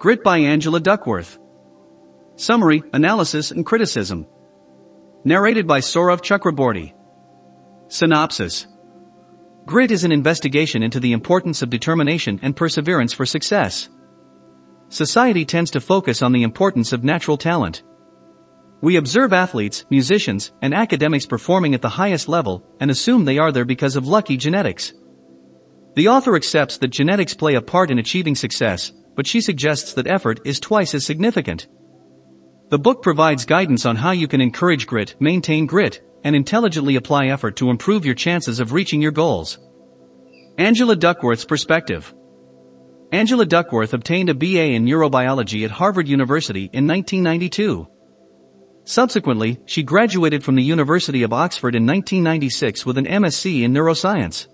Grit by Angela Duckworth. Summary, Analysis and Criticism. Narrated by Saurav Chakraborty. Synopsis. Grit is an investigation into the importance of determination and perseverance for success. Society tends to focus on the importance of natural talent. We observe athletes, musicians, and academics performing at the highest level and assume they are there because of lucky genetics. The author accepts that genetics play a part in achieving success, but she suggests that effort is twice as significant. The book provides guidance on how you can encourage grit, maintain grit, and intelligently apply effort to improve your chances of reaching your goals. Angela Duckworth's perspective. Angela Duckworth obtained a BA in Neurobiology at Harvard University in 1992. Subsequently, she graduated from the University of Oxford in 1996 with an MSc in neuroscience.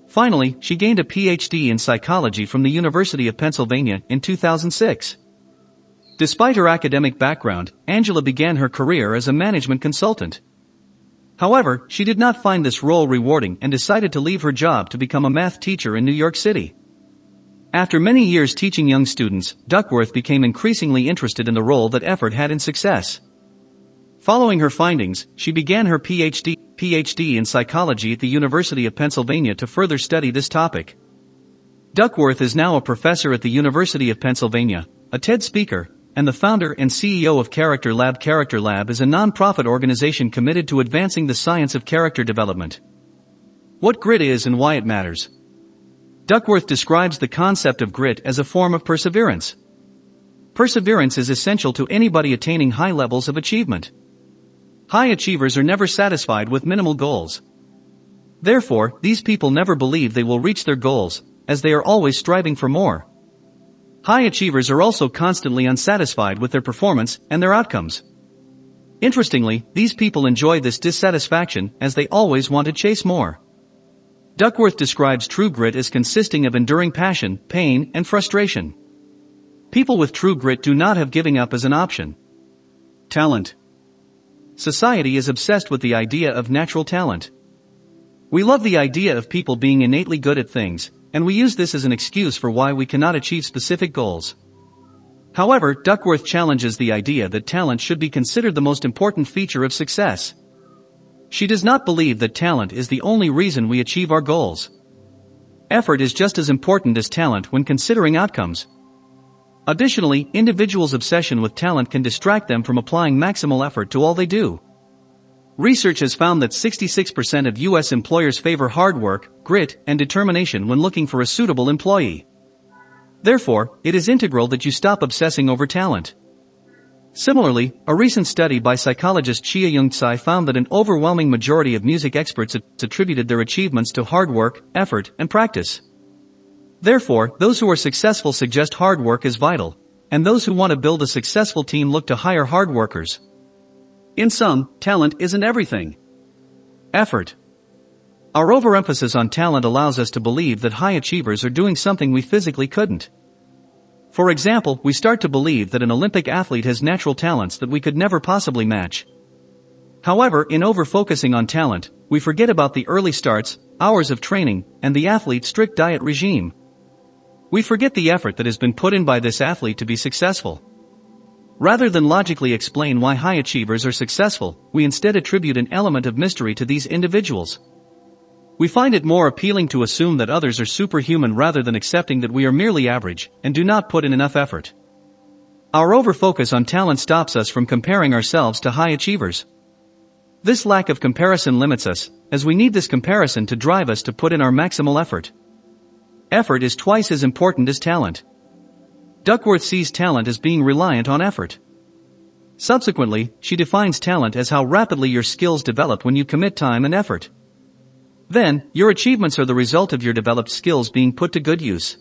Finally, she gained a Ph.D. in psychology from the University of Pennsylvania in 2006. Despite her academic background, Angela began her career as a management consultant. However, she did not find this role rewarding and decided to leave her job to become a math teacher in New York City. After many years teaching young students, Duckworth became increasingly interested in the role that effort had in success. Following her findings, she began her Ph.D. in psychology at the University of Pennsylvania to further study this topic. Duckworth is now a professor at the University of Pennsylvania, a TED speaker, and the founder and CEO of Character Lab. Character Lab is a non-profit organization committed to advancing the science of character development. What grit is and why it matters. Duckworth describes the concept of grit as a form of perseverance. Perseverance is essential to anybody attaining high levels of achievement. High achievers are never satisfied with minimal goals. Therefore, these people never believe they will reach their goals, as they are always striving for more. High achievers are also constantly unsatisfied with their performance and their outcomes. Interestingly, these people enjoy this dissatisfaction as they always want to chase more. Duckworth describes true grit as consisting of enduring passion, pain, and frustration. People with true grit do not have giving up as an option. Talent. Society is obsessed with the idea of natural talent. We love the idea of people being innately good at things, and we use this as an excuse for why we cannot achieve specific goals. However, Duckworth challenges the idea that talent should be considered the most important feature of success. She does not believe that talent is the only reason we achieve our goals. Effort is just as important as talent when considering outcomes. Additionally, individuals' obsession with talent can distract them from applying maximal effort to all they do. Research has found that 66% of U.S. employers favor hard work, grit, and determination when looking for a suitable employee. Therefore, it is integral that you stop obsessing over talent. Similarly, a recent study by psychologist Chia-Young Tsai found that an overwhelming majority of music experts attributed their achievements to hard work, effort, and practice. Therefore, those who are successful suggest hard work is vital, and those who want to build a successful team look to hire hard workers. In sum, talent isn't everything. Effort. Our overemphasis on talent allows us to believe that high achievers are doing something we physically couldn't. For example, we start to believe that an Olympic athlete has natural talents that we could never possibly match. However, in over-focusing on talent, we forget about the early starts, hours of training, and the athlete's strict diet regime. We forget the effort that has been put in by this athlete to be successful. Rather than logically explain why high achievers are successful, we instead attribute an element of mystery to these individuals. We find it more appealing to assume that others are superhuman rather than accepting that we are merely average and do not put in enough effort. Our over-focus on talent stops us from comparing ourselves to high achievers. This lack of comparison limits us, as we need this comparison to drive us to put in our maximal effort. Effort is twice as important as talent. Duckworth sees talent as being reliant on effort. Subsequently, she defines talent as how rapidly your skills develop when you commit time and effort. Then, your achievements are the result of your developed skills being put to good use.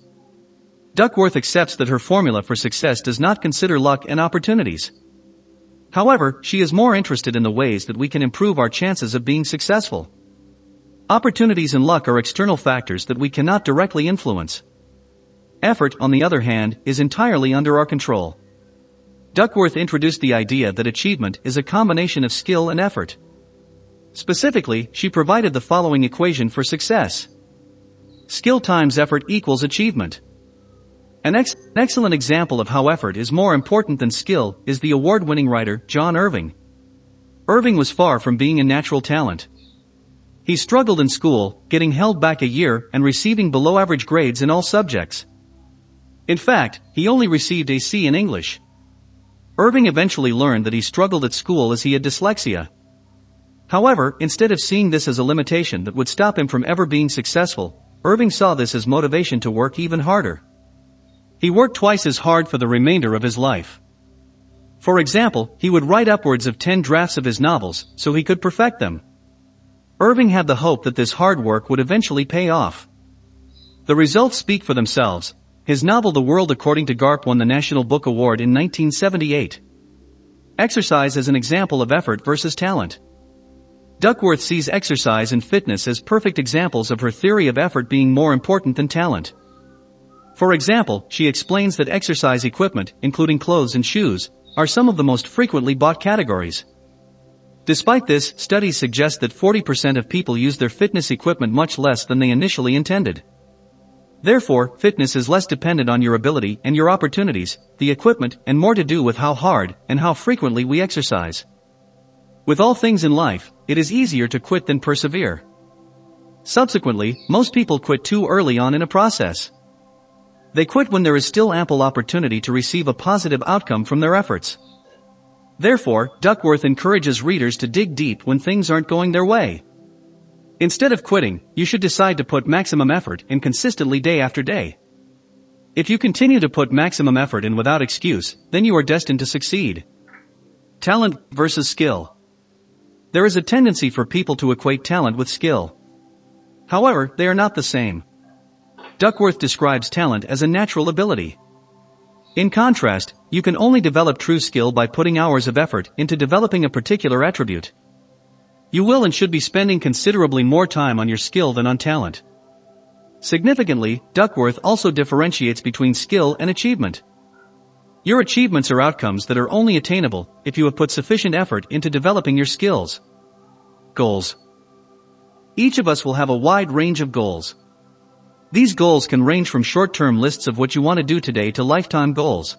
Duckworth accepts that her formula for success does not consider luck and opportunities. However, she is more interested in the ways that we can improve our chances of being successful. Opportunities and luck are external factors that we cannot directly influence. Effort, on the other hand, is entirely under our control. Duckworth introduced the idea that achievement is a combination of skill and effort. Specifically, she provided the following equation for success. Skill times effort equals achievement. An excellent example of how effort is more important than skill is the award-winning writer John Irving. Irving was far from being a natural talent. He struggled in school, getting held back a year and receiving below-average grades in all subjects. In fact, he only received a C in English. Irving eventually learned that he struggled at school as he had dyslexia. However, instead of seeing this as a limitation that would stop him from ever being successful, Irving saw this as motivation to work even harder. He worked twice as hard for the remainder of his life. For example, he would write upwards of 10 drafts of his novels so he could perfect them. Irving had the hope that this hard work would eventually pay off. The results speak for themselves. His novel The World According to Garp won the National Book Award in 1978. Exercise as an example of effort versus talent. Duckworth sees exercise and fitness as perfect examples of her theory of effort being more important than talent. For example, she explains that exercise equipment, including clothes and shoes, are some of the most frequently bought categories. Despite this, studies suggest that 40% of people use their fitness equipment much less than they initially intended. Therefore, fitness is less dependent on your ability and your opportunities, the equipment, and more to do with how hard and how frequently we exercise. With all things in life, it is easier to quit than persevere. Subsequently, most people quit too early on in a process. They quit when there is still ample opportunity to receive a positive outcome from their efforts. Therefore, Duckworth encourages readers to dig deep when things aren't going their way. Instead of quitting, you should decide to put maximum effort in consistently day after day. If you continue to put maximum effort in without excuse, then you are destined to succeed. Talent versus skill. There is a tendency for people to equate talent with skill. However, they are not the same. Duckworth describes talent as a natural ability. In contrast, you can only develop true skill by putting hours of effort into developing a particular attribute. You will and should be spending considerably more time on your skill than on talent. Significantly, Duckworth also differentiates between skill and achievement. Your achievements are outcomes that are only attainable if you have put sufficient effort into developing your skills. Goals. Each of us will have a wide range of goals. These goals can range from short-term lists of what you want to do today to lifetime goals.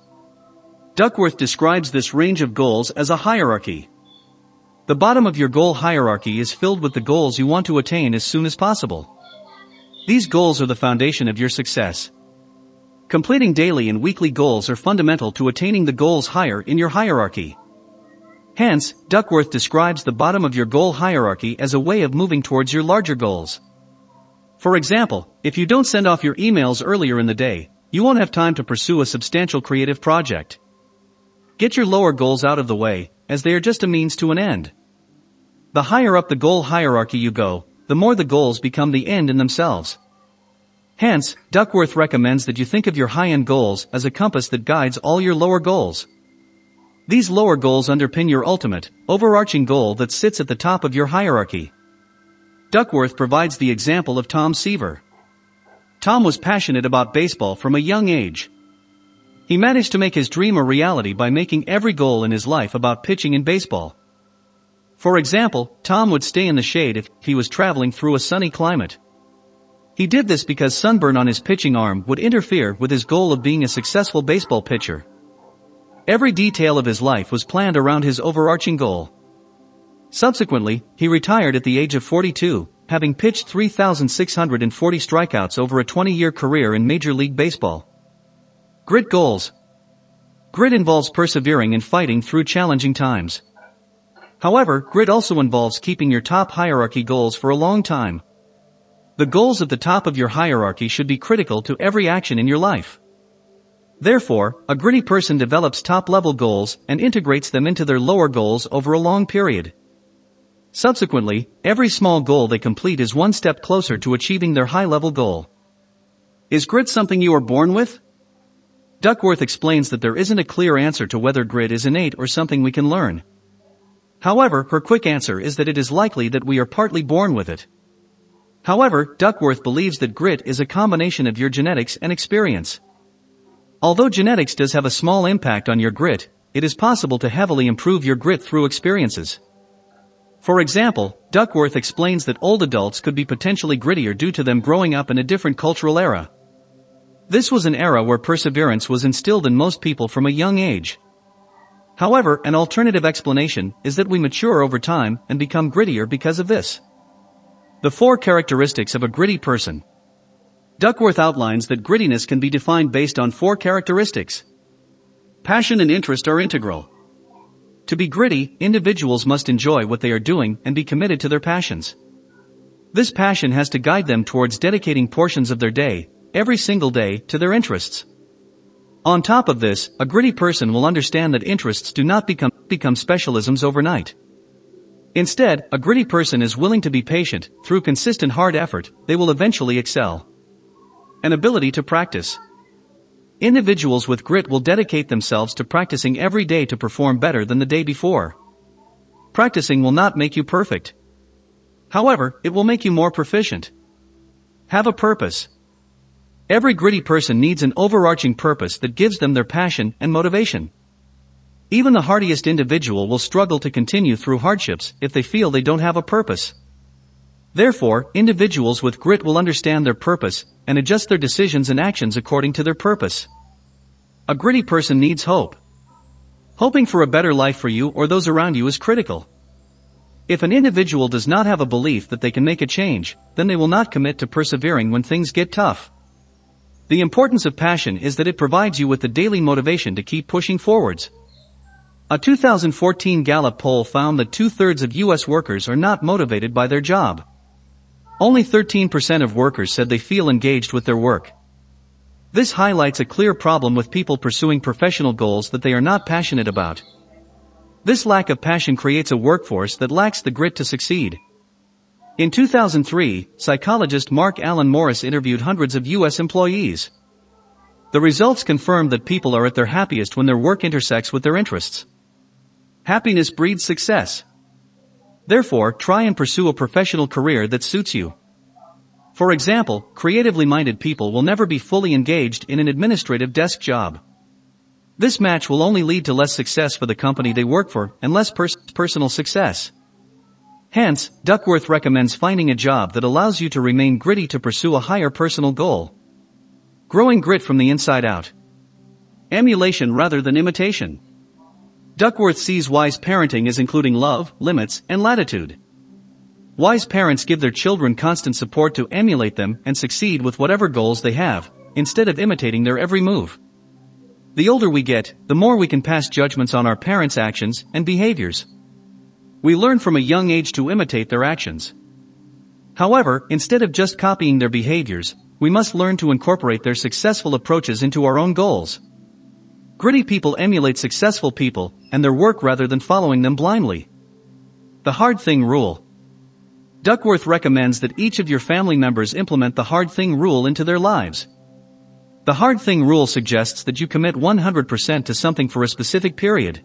Duckworth describes this range of goals as a hierarchy. The bottom of your goal hierarchy is filled with the goals you want to attain as soon as possible. These goals are the foundation of your success. Completing daily and weekly goals are fundamental to attaining the goals higher in your hierarchy. Hence, Duckworth describes the bottom of your goal hierarchy as a way of moving towards your larger goals. For example, if you don't send off your emails earlier in the day, you won't have time to pursue a substantial creative project. Get your lower goals out of the way, as they are just a means to an end. The higher up the goal hierarchy you go, the more the goals become the end in themselves. Hence, Duckworth recommends that you think of your high-end goals as a compass that guides all your lower goals. These lower goals underpin your ultimate, overarching goal that sits at the top of your hierarchy. Duckworth provides the example of Tom Sever. Tom was passionate about baseball from a young age. He managed to make his dream a reality by making every goal in his life about pitching in baseball. For example, Tom would stay in the shade if he was traveling through a sunny climate. He did this because sunburn on his pitching arm would interfere with his goal of being a successful baseball pitcher. Every detail of his life was planned around his overarching goal. Subsequently, he retired at the age of 42, having pitched 3,640 strikeouts over a 20-year career in Major League Baseball. Grit goals. Grit involves persevering and fighting through challenging times. However, grit also involves keeping your top hierarchy goals for a long time. The goals at the top of your hierarchy should be critical to every action in your life. Therefore, a gritty person develops top-level goals and integrates them into their lower goals over a long period. Subsequently, every small goal they complete is one step closer to achieving their high-level goal. Is grit something you are born with? Duckworth explains that there isn't a clear answer to whether grit is innate or something we can learn. However, her quick answer is that it is likely that we are partly born with it. However, Duckworth believes that grit is a combination of your genetics and experience. Although genetics does have a small impact on your grit, it is possible to heavily improve your grit through experiences. For example, Duckworth explains that old adults could be potentially grittier due to them growing up in a different cultural era. This was an era where perseverance was instilled in most people from a young age. However, an alternative explanation is that we mature over time and become grittier because of this. The 4 characteristics of a gritty person. Duckworth outlines that grittiness can be defined based on 4 characteristics. Passion and interest are integral. To be gritty, individuals must enjoy what they are doing and be committed to their passions. This passion has to guide them towards dedicating portions of their day, every single day, to their interests. On top of this, a gritty person will understand that interests do not become specialisms overnight. Instead, a gritty person is willing to be patient. Through consistent hard effort, they will eventually excel. An ability to practice. Individuals with grit will dedicate themselves to practicing every day to perform better than the day before. Practicing will not make you perfect. However, it will make you more proficient. Have a purpose. Every gritty person needs an overarching purpose that gives them their passion and motivation. Even the hardiest individual will struggle to continue through hardships if they feel they don't have a purpose. Therefore, individuals with grit will understand their purpose and adjust their decisions and actions according to their purpose. A gritty person needs hope. Hoping for a better life for you or those around you is critical. If an individual does not have a belief that they can make a change, then they will not commit to persevering when things get tough. The importance of passion is that it provides you with the daily motivation to keep pushing forwards. A 2014 Gallup poll found that 2/3 of U.S. workers are not motivated by their job. Only 13% of workers said they feel engaged with their work. This highlights a clear problem with people pursuing professional goals that they are not passionate about. This lack of passion creates a workforce that lacks the grit to succeed. In 2003, psychologist Mark Alan Morris interviewed hundreds of U.S. employees. The results confirmed that people are at their happiest when their work intersects with their interests. Happiness breeds success. Therefore, try and pursue a professional career that suits you. For example, creatively minded people will never be fully engaged in an administrative desk job. This match will only lead to less success for the company they work for and less personal success. Hence, Duckworth recommends finding a job that allows you to remain gritty to pursue a higher personal goal. Growing grit from the inside out. Emulation rather than imitation. Duckworth sees wise parenting as including love, limits, and latitude. Wise parents give their children constant support to emulate them and succeed with whatever goals they have, instead of imitating their every move. The older we get, the more we can pass judgments on our parents' actions and behaviors. We learn from a young age to imitate their actions. However, instead of just copying their behaviors, we must learn to incorporate their successful approaches into our own goals. Gritty people emulate successful people and their work rather than following them blindly. The hard thing rule. Duckworth recommends that each of your family members implement the hard thing rule into their lives. The hard thing rule suggests that you commit 100% to something for a specific period.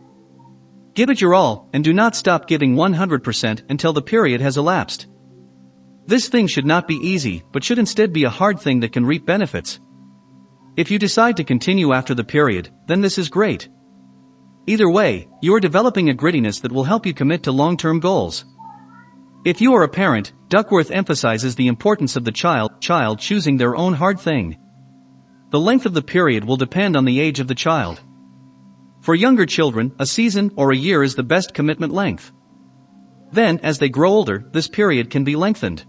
Give it your all, and do not stop giving 100% until the period has elapsed. This thing should not be easy, but should instead be a hard thing that can reap benefits. If you decide to continue after the period, then this is great. Either way, you are developing a grittiness that will help you commit to long-term goals. If you are a parent, Duckworth emphasizes the importance of the child choosing their own hard thing. The length of the period will depend on the age of the child. For younger children, a season or a year is the best commitment length. Then, as they grow older, this period can be lengthened.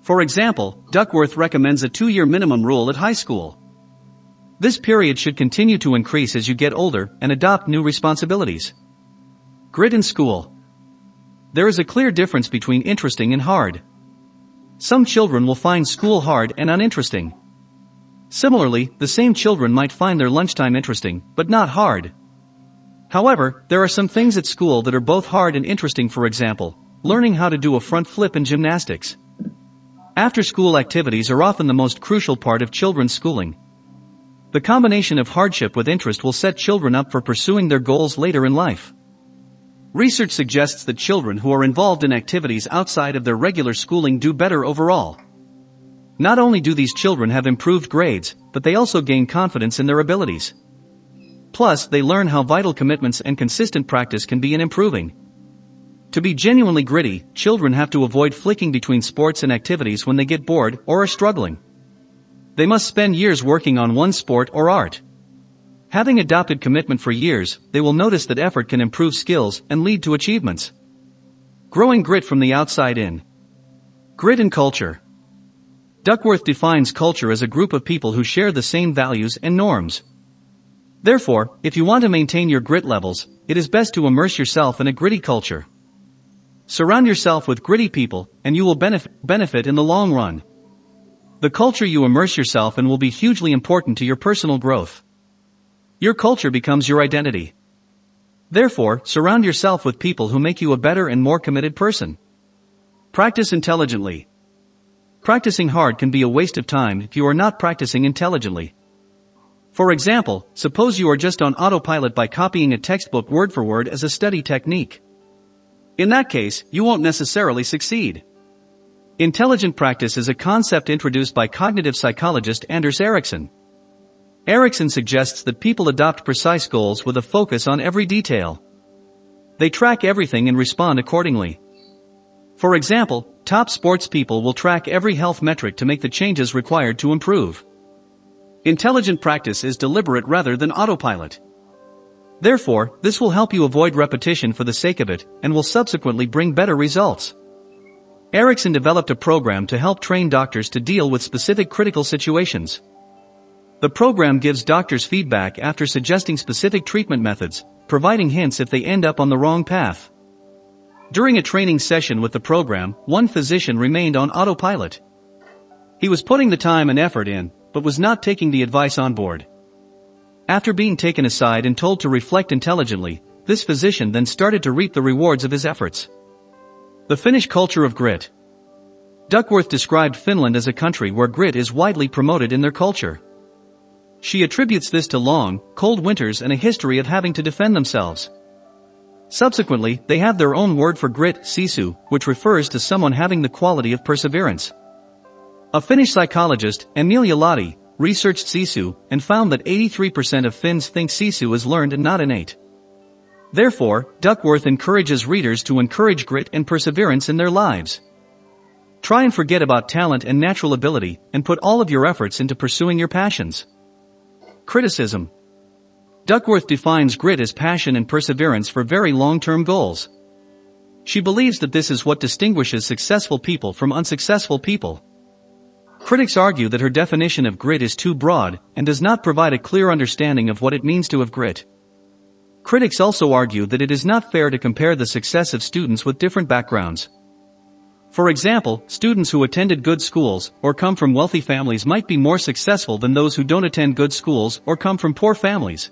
For example, Duckworth recommends a 2-year minimum rule at high school. This period should continue to increase as you get older and adopt new responsibilities. Grit in school. There is a clear difference between interesting and hard. Some children will find school hard and uninteresting. Similarly, the same children might find their lunchtime interesting, but not hard. However, there are some things at school that are both hard and interesting. For example, learning how to do a front flip in gymnastics. After-school activities are often the most crucial part of children's schooling. The combination of hardship with interest will set children up for pursuing their goals later in life. Research suggests that children who are involved in activities outside of their regular schooling do better overall. Not only do these children have improved grades, but they also gain confidence in their abilities. Plus, they learn how vital commitments and consistent practice can be in improving. To be genuinely gritty, children have to avoid flicking between sports and activities when they get bored or are struggling. They must spend years working on one sport or art. Having adopted commitment for years, they will notice that effort can improve skills and lead to achievements. Growing grit from the outside in. Grit and culture. Duckworth defines culture as a group of people who share the same values and norms. Therefore, if you want to maintain your grit levels, it is best to immerse yourself in a gritty culture. Surround yourself with gritty people, and you will benefit in the long run. The culture you immerse yourself in will be hugely important to your personal growth. Your culture becomes your identity. Therefore, surround yourself with people who make you a better and more committed person. Practice intelligently. Practicing hard can be a waste of time if you are not practicing intelligently. For example, suppose you are just on autopilot by copying a textbook word for word as a study technique. In that case, you won't necessarily succeed. Intelligent practice is a concept introduced by cognitive psychologist Anders Ericsson. Ericsson suggests that people adopt precise goals with a focus on every detail. They track everything and respond accordingly. For example, top sports people will track every health metric to make the changes required to improve. Intelligent practice is deliberate rather than autopilot. Therefore, this will help you avoid repetition for the sake of it, and will subsequently bring better results. Ericsson developed a program to help train doctors to deal with specific critical situations. The program gives doctors feedback after suggesting specific treatment methods, providing hints if they end up on the wrong path. During a training session with the program, one physician remained on autopilot. He was putting the time and effort in, but was not taking the advice on board. After being taken aside and told to reflect intelligently, this physician then started to reap the rewards of his efforts. The Finnish culture of grit. Duckworth described Finland as a country where grit is widely promoted in their culture. She attributes this to long, cold winters and a history of having to defend themselves. Subsequently, they have their own word for grit, sisu, which refers to someone having the quality of perseverance. A Finnish psychologist, Emulation, researched sisu and found that 83% of Finns think sisu is learned and not innate. Therefore, Duckworth encourages readers to encourage grit and perseverance in their lives. Try and forget about talent and natural ability, and put all of your efforts into pursuing your passions. Criticism. Duckworth defines grit as passion and perseverance for very long-term goals. She believes that this is what distinguishes successful people from unsuccessful people. Critics argue that her definition of grit is too broad and does not provide a clear understanding of what it means to have grit. Critics also argue that it is not fair to compare the success of students with different backgrounds. For example, students who attended good schools or come from wealthy families might be more successful than those who don't attend good schools or come from poor families.